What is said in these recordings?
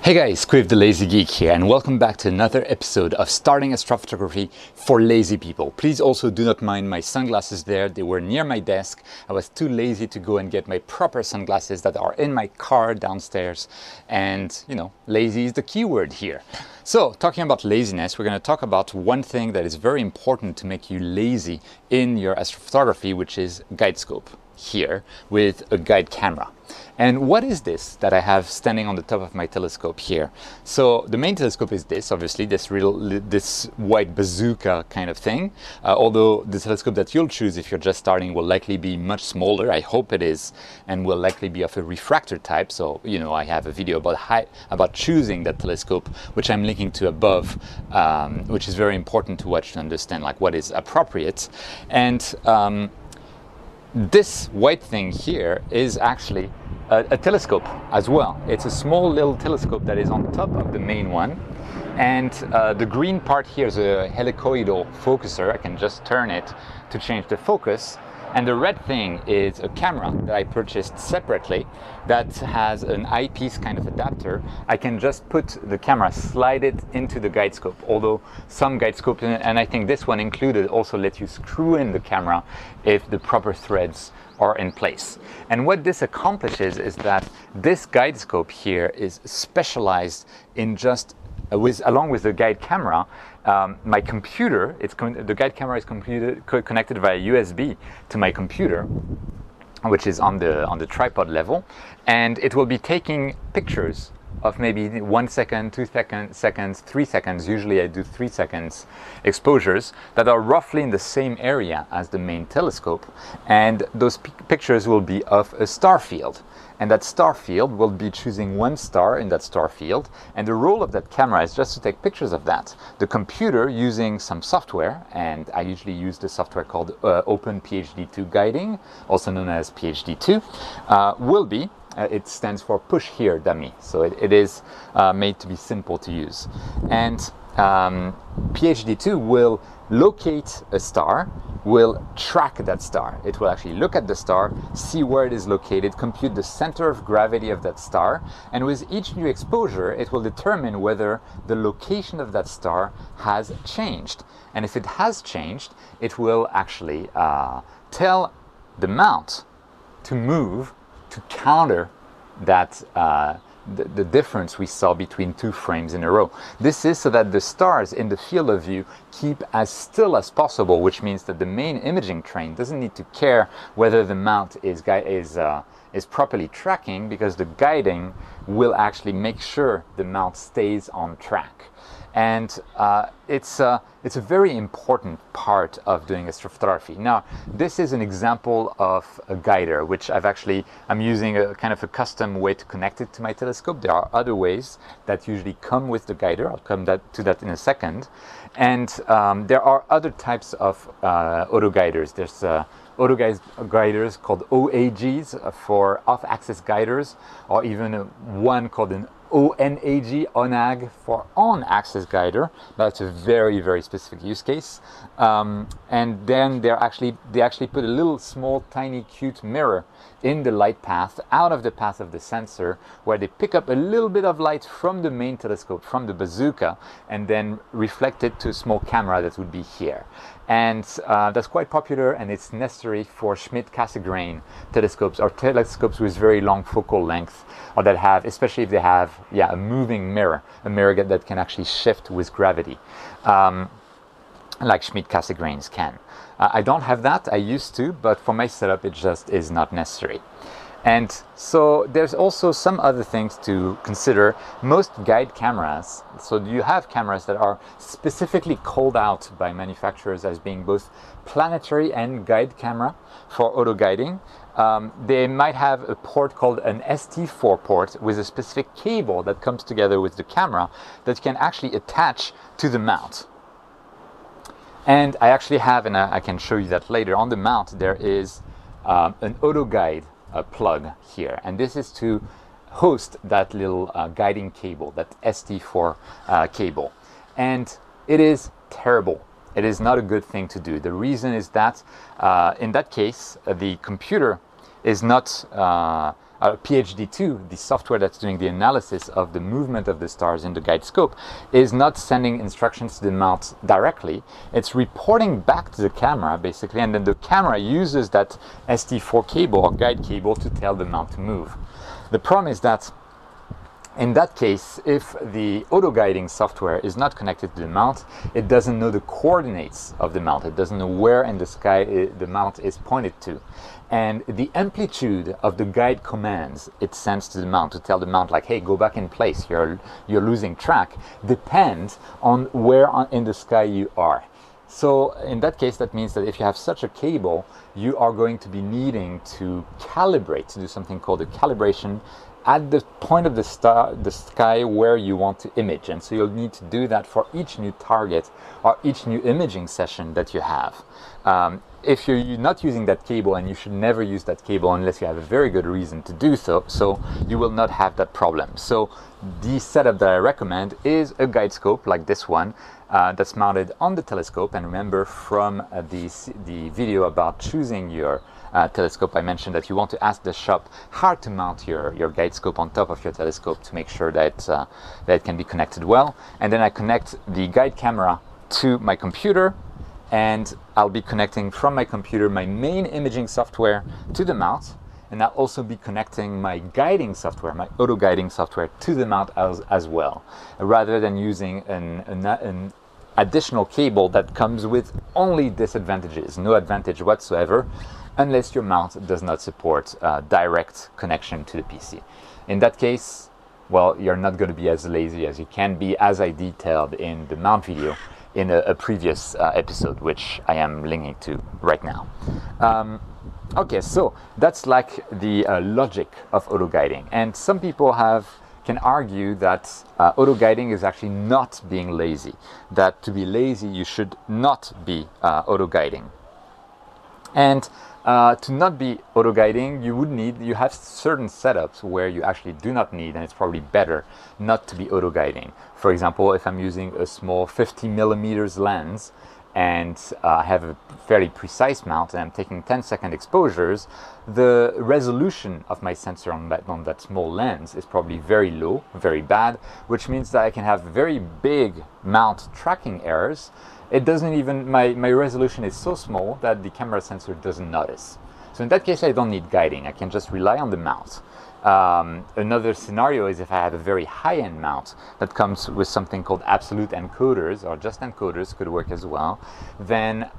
Hey guys, Quiv the Lazy Geek here, and welcome back to another episode of Starting Astrophotography for Lazy People. Please also do not mind my sunglasses there. They were near my desk. I was too lazy to go and get my proper sunglasses that are in my car downstairs. And, you know, lazy is the key word here. So, talking about laziness, we're going to talk about one thing that is very important to make you lazy in your astrophotography, which is guide scope here with a guide camera. And what is this that I have standing on the top of my telescope here? So the main telescope is this, obviously, this white bazooka kind of thing. Although the telescope that you'll choose if you're just starting will likely be much smaller, I hope it is, and will likely be of a refractor type. So, you know, I have a video about choosing that telescope, which I'm linking to above, which is very important to watch to understand like what is appropriate. And this white thing here is actually a telescope as well. It's a small little telescope that is on top of the main one. And the green part here is a helicoidal focuser. I can just turn it to change the focus. And the red thing is a camera that I purchased separately that has an eyepiece kind of adapter. I can just put the camera, slide it into the guide scope, although some guide scopes, and I think this one included, also let you screw in the camera if the proper threads are in place. And what this accomplishes is that this guide scope here is specialized in just along with the guide camera, my computer, the guide camera is connected via USB to my computer, which is on the tripod level, and it will be taking pictures of maybe 1 second, 2 seconds, 3 seconds. Usually I do 3 seconds exposures that are roughly in the same area as the main telescope, and those pictures will be of a star field. And that star field will be choosing one star in that star field, and the role of that camera is just to take pictures of that. The computer, using some software, and I usually use the software called OpenPHD2 Guiding, also known as PHD2, will be, it stands for Push Here Dummy, so it is made to be simple to use. And PHD2 will locate a star, will track that star. It will actually look at the star, see where it is located, compute the center of gravity of that star, and with each new exposure it will determine whether the location of that star has changed. And if it has changed, it will actually tell the mount to move to counter that the difference we saw between two frames in a row. This is so that the stars in the field of view keep as still as possible, which means that the main imaging train doesn't need to care whether the mount is properly tracking, because the guiding will actually make sure the mount stays on track. And it's a very important part of doing astrophotography. Now, this is an example of a guider, which I'm using a kind of a custom way to connect it to my telescope. There are other ways that usually come with the guider. I'll come to that in a second. And there are other types of autoguiders. There's autoguiders called OAGs for off-axis guiders, or even one called an ONAG, ONAG for on-axis guider. That's a very, very specific use case. And then they actually put a little small, tiny, cute mirror in the light path, out of the path of the sensor, where they pick up a little bit of light from the main telescope, from the bazooka, and then reflect it to a small camera that would be here. And that's quite popular, and it's necessary for Schmidt-Cassegrain telescopes, or telescopes with very long focal length, or that have, especially if they have a moving mirror, a mirror that can actually shift with gravity, like Schmidt-Cassegrains can. I don't have that, I used to, but for my setup it just is not necessary. And so there's also some other things to consider. Most guide cameras, so you have cameras that are specifically called out by manufacturers as being both planetary and guide camera for auto guiding. They might have a port called an ST4 port with a specific cable that comes together with the camera that can actually attach to the mount. And I actually have, and I can show you that later, on the mount there is an auto guide plug here, and this is to host that little guiding cable, that ST4 cable. And it is terrible. It is not a good thing to do. The reason is that in that case the computer is not PhD2, the software that's doing the analysis of the movement of the stars in the guide scope, is not sending instructions to the mount directly. It's reporting back to the camera, basically, and then the camera uses that ST4 cable or guide cable to tell the mount to move. The problem is that in that case, if the auto-guiding software is not connected to the mount, it doesn't know the coordinates of the mount. It doesn't know where in the sky the mount is pointed to. And the amplitude of the guide commands it sends to the mount to tell the mount, like, hey, go back in place, you're losing track, depends on where in the sky you are. So in that case, that means that if you have such a cable, you are going to be needing to calibrate, to do something called a calibration at the point of the sky where you want to image. And so you'll need to do that for each new target or each new imaging session that you have. If you're not using that cable, and you should never use that cable unless you have a very good reason to do so, you will not have that problem. So the setup that I recommend is a guide scope like this one that's mounted on the telescope. And remember from the video about choosing your telescope, I mentioned that you want to ask the shop how to mount your guide scope on top of your telescope to make sure that, that it can be connected well. And then I connect the guide camera to my computer, and I'll be connecting from my computer my main imaging software to the mount, and I'll also be connecting my guiding software, my auto guiding software, to the mount as well, rather than using an additional cable that comes with only disadvantages, no advantage whatsoever, unless your mount does not support direct connection to the PC. In that case, well, you're not going to be as lazy as you can be, as I detailed in the mount video in a previous episode, which I am linking to right now. Okay, so that's like the logic of auto guiding, and some people can argue that auto guiding is actually not being lazy, that to be lazy you should not be auto guiding. And to not be auto guiding, you have certain setups where you actually do not need, and it's probably better not to be auto guiding. For example, if I'm using a small 50mm lens and I have a fairly precise mount and I'm taking 10-second exposures, the resolution of my sensor on that small lens is probably very low, very bad, which means that I can have very big mount tracking errors. It doesn't even, my resolution is so small that the camera sensor doesn't notice. So in that case, I don't need guiding. I can just rely on the mount. Another scenario is if I have a very high-end mount that comes with something called absolute encoders, or just encoders could work as well. Then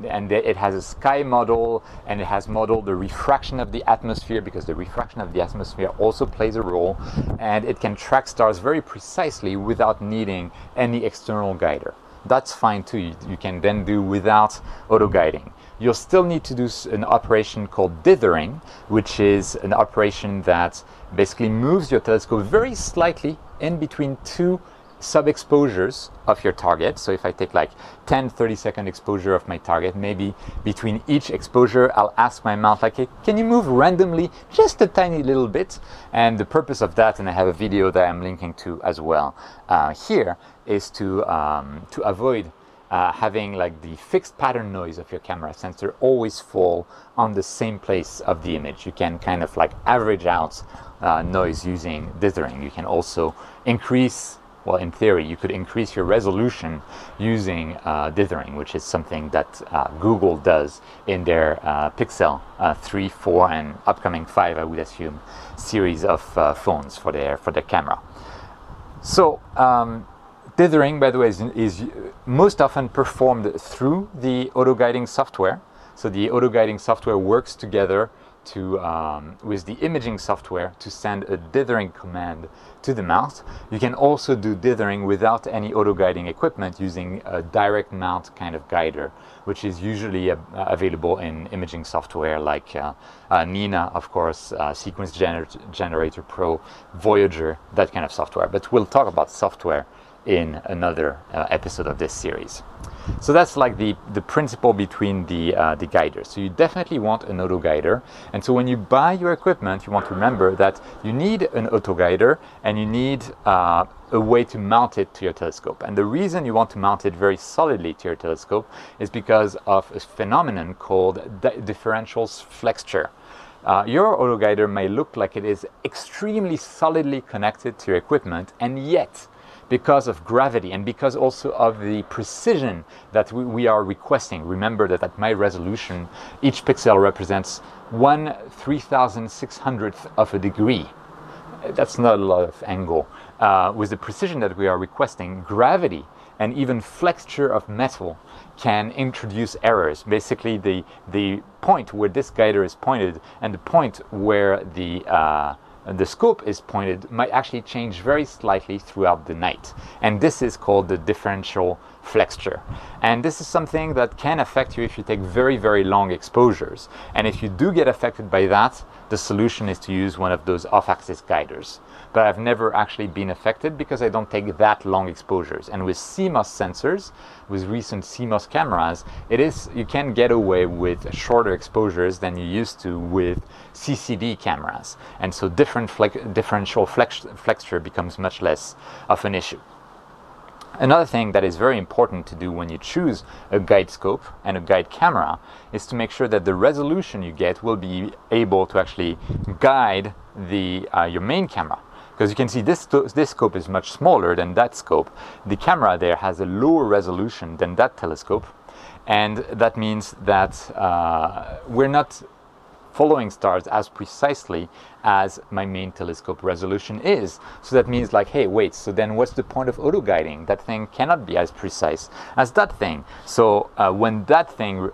it has a sky model, and it has modeled the refraction of the atmosphere, because the refraction of the atmosphere also plays a role, and it can track stars very precisely without needing any external guider. That's fine too. You can then do without auto guiding. You'll still need to do an operation called dithering, which is an operation that basically moves your telescope very slightly in between two sub-exposures of your target. So if I take like 10-30-second exposure of my target, maybe between each exposure I'll ask my mount, like, hey, can you move randomly just a tiny little bit? And the purpose of that, and I have a video that I'm linking to as well here, is to avoid having like the fixed pattern noise of your camera sensor always fall on the same place of the image. You can kind of like average out noise using dithering. You can also increase, well, in theory, you could increase your resolution using dithering, which is something that Google does in their Pixel 3, 4, and upcoming 5, I would assume, series of phones for their camera. So dithering, by the way, is most often performed through the auto-guiding software. So the auto-guiding software works together with the imaging software to send a dithering command to the mount. You can also do dithering without any auto-guiding equipment using a direct mount kind of guider, which is usually available in imaging software like Nina, of course, Sequence Generator Pro, Voyager, that kind of software. But we'll talk about software in another episode of this series. So that's like the principle between the guiders. So you definitely want an auto guider, and so when you buy your equipment, you want to remember that you need an auto guider and you need a way to mount it to your telescope. And the reason you want to mount it very solidly to your telescope is because of a phenomenon called Differential Flexure. your autoguider may look like it is extremely solidly connected to your equipment, and yet, because of gravity and because also of the precision that we are requesting, remember that at my resolution, each pixel represents 1/3600th of a degree. That's not a lot of angle. With the precision that we are requesting, gravity and even flexure of metal can introduce errors. Basically, the point where this guider is pointed and the point where the scope is pointed might actually change very slightly throughout the night. And this is called the differential flexure. And this is something that can affect you if you take very, very long exposures. And if you do get affected by that, the solution is to use one of those off-axis guiders. But I've never actually been affected because I don't take that long exposures. And with CMOS sensors, with recent CMOS cameras, you can get away with shorter exposures than you used to with CCD cameras. And so differential flexure becomes much less of an issue. Another thing that is very important to do when you choose a guide scope and a guide camera is to make sure that the resolution you get will be able to actually guide your main camera. Because you can see this scope is much smaller than that scope. The camera there has a lower resolution than that telescope, and that means that we're not following stars as precisely as my main telescope resolution is. So that means like, hey, wait, so then what's the point of auto guiding? That thing cannot be as precise as that thing. So when that thing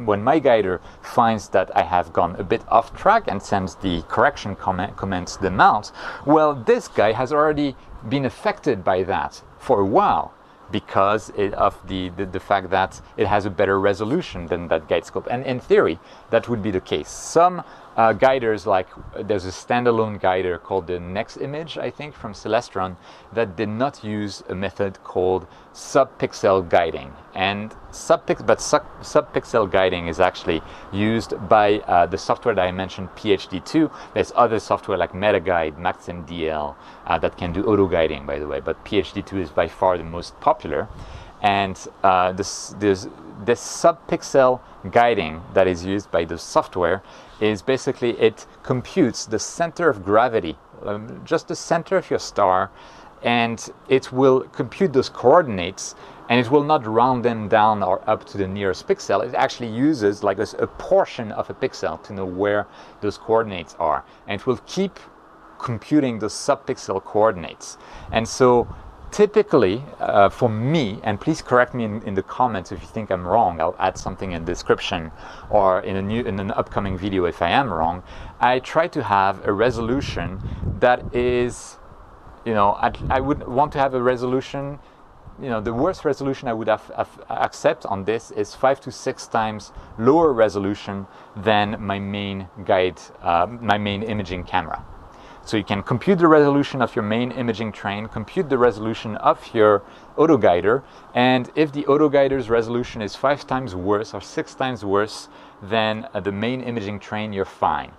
when my guider finds that I have gone a bit off track and sends the correction comments to the mount, well, this guy has already been affected by that for a while, because of the fact that it has a better resolution than that guide scope. And in theory, that would be the case. Some guiders, like there's a standalone guider called the Next Image, I think, from Celestron, that did not use a method called Subpixel Guiding. And Subpixel Guiding is actually used by the software that I mentioned, PhD2. There's other software like MetaGuide, MaxMDL, that can do auto guiding, by the way, but PhD2 is by far the most popular. And this subpixel guiding that is used by the software is basically, it computes the center of gravity, just the center of your star, and it will compute those coordinates, and it will not round them down or up to the nearest pixel. It actually uses like a portion of a pixel to know where those coordinates are, and it will keep computing those subpixel coordinates. And so typically, for me, and please correct me in the comments if you think I'm wrong, I'll add something in the description or in an upcoming video if I am wrong, I try to have a resolution that is, I would want to have a resolution, the worst resolution I would accept on this is 5 to 6 times lower resolution than my main my main imaging camera. So you can compute the resolution of your main imaging train, compute the resolution of your autoguider, and if the autoguider's resolution is 5 times worse or 6 times worse than the main imaging train, you're fine.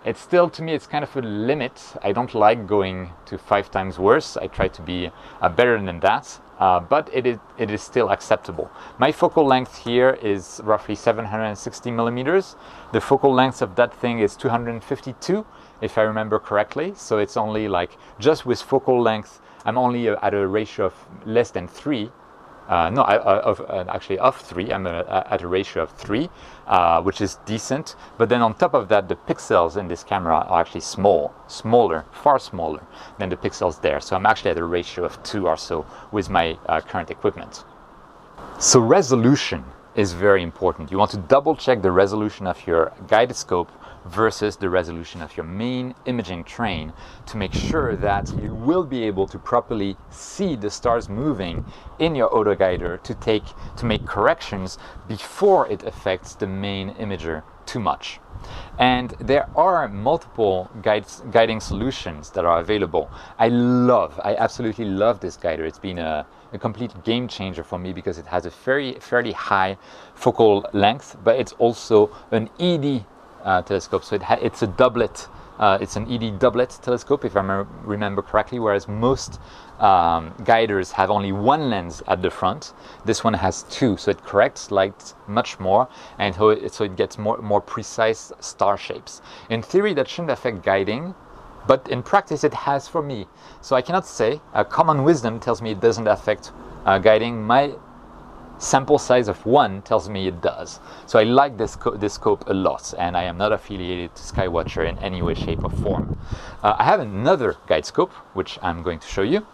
It's still, to me, it's kind of a limit. I don't like going to 5 times worse. I try to be better than that, but it is still acceptable. My focal length here is roughly 760 millimeters. The focal length of that thing is 252, if I remember correctly. So it's only like, just with focal length, I'm only at a ratio of less than 3. Actually of 3. I'm at a ratio of 3, which is decent. But then on top of that, the pixels in this camera are actually smaller, far smaller than the pixels there. So I'm actually at a ratio of 2 or so with my current equipment. So resolution is very important. You want to double check the resolution of your guided scope versus the resolution of your main imaging train to make sure that you will be able to properly see the stars moving in your autoguider to make corrections before it affects the main imager too much. And there are multiple guiding solutions that are available. I absolutely love this guider. It's been a complete game changer for me because it has a fairly high focal length, but it's also an ED telescope, so it's a doublet It's an ED doublet telescope, if I remember correctly, whereas most guiders have only one lens at the front. This one has two, so it corrects light much more, and so it gets more precise star shapes. In theory, that shouldn't affect guiding, but in practice it has for me. So I cannot say. Common wisdom tells me it doesn't affect guiding. My sample size of 1 tells me it does. So I like this scope a lot, and I am not affiliated to Skywatcher in any way, shape or form. I have another guide scope, which I'm going to show you.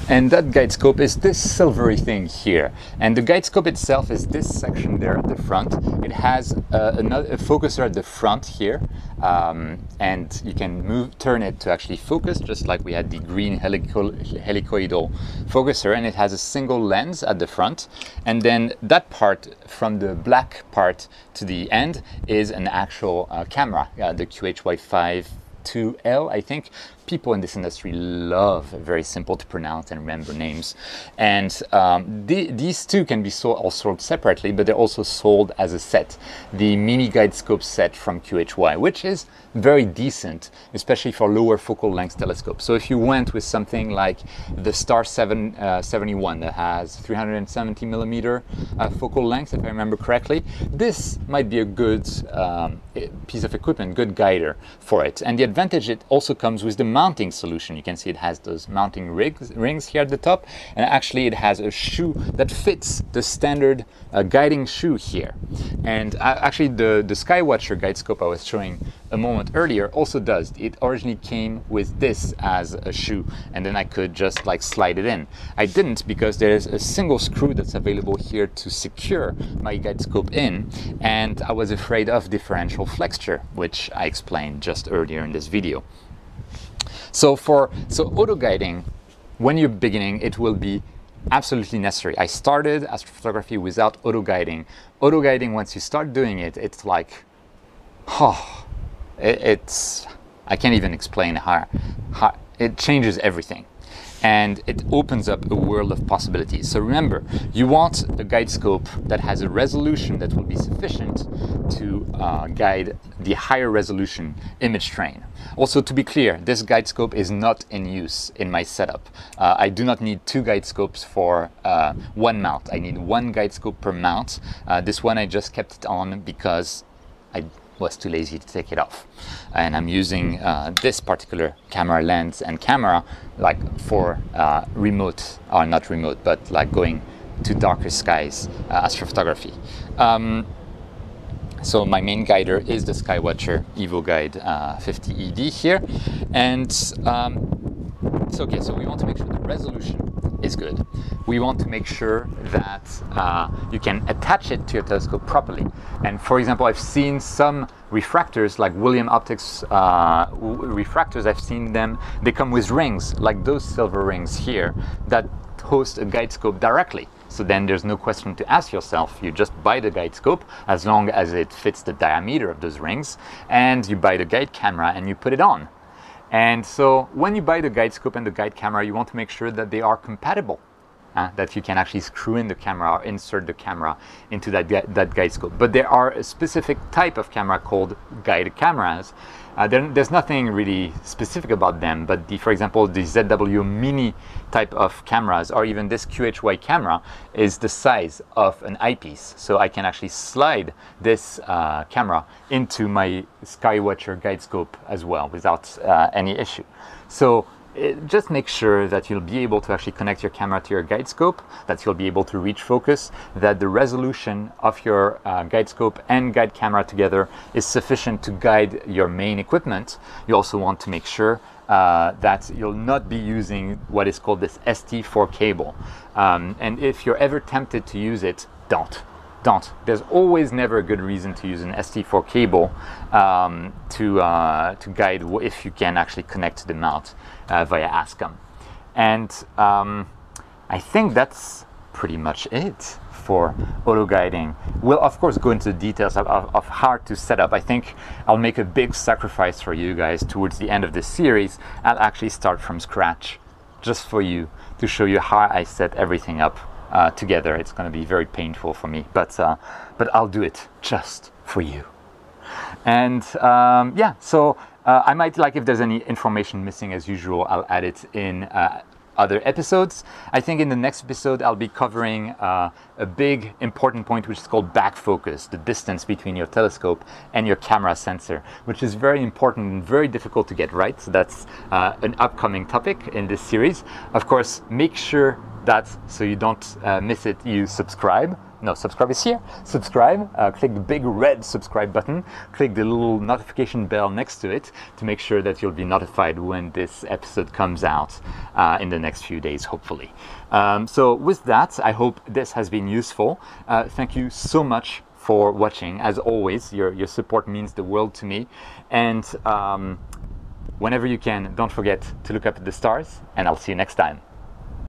And that guide scope is this silvery thing here. And the guide scope itself is this section there at the front. It has a focuser at the front here. And you can turn it to actually focus, just like we had the green helicoidal focuser. And it has a single lens at the front. And then that part, from the black part to the end, is an actual camera, the QHY52L, I think. People in this industry love very simple to pronounce and remember names, and these two can be sold separately, but they're also sold as a set. The mini guide scope set from QHY, which is very decent, especially for lower focal length telescopes. So if you went with something like the Star 71 that has 370 millimeter focal length, if I remember correctly, this might be a good piece of equipment, good guider for it. And the advantage, it also comes with the mounting solution. You can see it has those mounting rings here at the top, and actually it has a shoe that fits the standard guiding shoe here. And actually the Skywatcher guide scope I was showing a moment earlier also does. It originally came with this as a shoe, and then I could just like slide it in. I didn't, because there's a single screw that's available here to secure my guide scope in, and I was afraid of differential flexure, which I explained just earlier in this video. So auto guiding, when you're beginning, it will be absolutely necessary. I started astrophotography without auto guiding. Auto guiding, once you start doing it, it's like, I can't even explain how it changes everything. And it opens up a world of possibilities. So remember, you want a guide scope that has a resolution that will be sufficient to guide the higher resolution image train. Also, to be clear, this guide scope is not in use in my setup. I do not need 2 guide scopes for one mount. I need 1 guide scope per mount. This one I just kept it on because I was too lazy to take it off, and I'm using this particular camera lens and camera like for remote, or not remote, but like going to darker skies astrophotography. So my main guider is the Skywatcher Evo Guide 50 ED here, and it's okay. So we want to make sure the resolution is good. We want to make sure that you can attach it to your telescope properly. And for example, I've seen some refractors, like William Optics refractors, I've seen them, they come with rings, like those silver rings here, that host a guide scope directly. So then there's no question to ask yourself. You just buy the guide scope, as long as it fits the diameter of those rings, and you buy the guide camera and you put it on. And so when you buy the guide scope and the guide camera, you want to make sure that they are compatible, that you can actually screw in the camera or insert the camera into that guide scope. But there are a specific type of camera called guide cameras. There's nothing really specific about them, but for example, the ZW Mini type of cameras, or even this QHY camera, is the size of an eyepiece. So I can actually slide this camera into my Skywatcher guide scope as well without any issue. So just make sure that you'll be able to actually connect your camera to your guide scope, that you'll be able to reach focus, that the resolution of your guide scope and guide camera together is sufficient to guide your main equipment. You also want to make sure that you'll not be using what is called this ST4 cable. And if you're ever tempted to use it, don't. There's always never a good reason to use an ST4 cable to guide if you can actually connect to the mount via ASCOM. And I think that's pretty much it for auto guiding. We'll of course go into the details of how to set up. I think I'll make a big sacrifice for you guys towards the end of this series. I'll actually start from scratch just for you to show you how I set everything up together. It's going to be very painful for me, but I'll do it just for you. And yeah, so I might, like, if there's any information missing, as usual, I'll add it in other episodes. I think in the next episode I'll be covering a big important point, which is called back focus, the distance between your telescope and your camera sensor, which is very important and very difficult to get right. So that's an upcoming topic in this series. Of course, make sure that, so you don't miss it, you subscribe. No, subscribe is here. Subscribe, click the big red subscribe button, click the little notification bell next to it to make sure that you'll be notified when this episode comes out in the next few days, hopefully. So with that, I hope this has been useful. Thank you so much for watching. As always, your support means the world to me. And whenever you can, don't forget to look up at the stars, and I'll see you next time.